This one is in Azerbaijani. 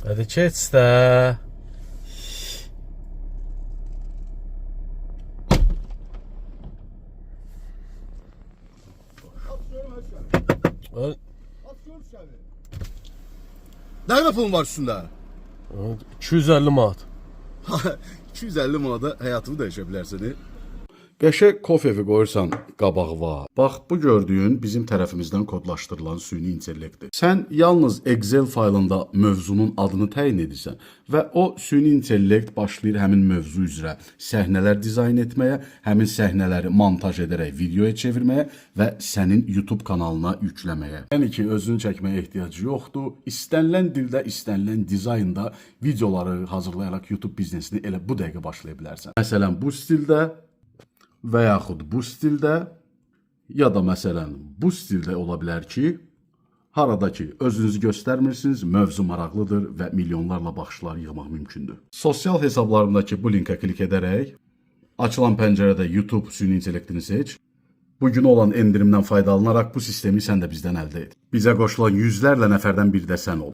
Hadi keç də. Ne kadar pulun var üstünde? 250 manat. 250 manada həyatını dəyişə bilərsən. Qəşəng kofevi qoyursan qabağı var. Bax bu gördüyün bizim tərəfimizdən kodlaşdırılan süni intellektdir. Sən yalnız Excel faylında mövzunun adını təyin edirsən və o süni intellekt başlayır həmin mövzu üzrə səhnələr dizayn etməyə, həmin səhnələri montaj edərək videoya çevirməyə və sənin YouTube kanalına yükləməyə. Yəni ki, özünü çəkməyə ehtiyacı yoxdur. İstənilən dildə, istənilən dizaynda videoları hazırlayaraq YouTube biznesini elə bu dəqiqə başlaya bilərsən. Məsələn, bu stildə və yaxud bu stildə, ya da məsələn bu stildə ola bilər ki, harada ki özünüzü göstərmirsiniz, mövzu maraqlıdır və milyonlarla baxışlar yığmaq mümkündür. Sosial hesablarımdakı bu linkə klik edərək, açılan pəncərədə YouTube süni intellektini seç. Bugün olan endirimdən faydalanaraq bu sistemi sən də bizdən əldə et. Bizə qoşulan yüzlərlə nəfərdən biri də sən ol.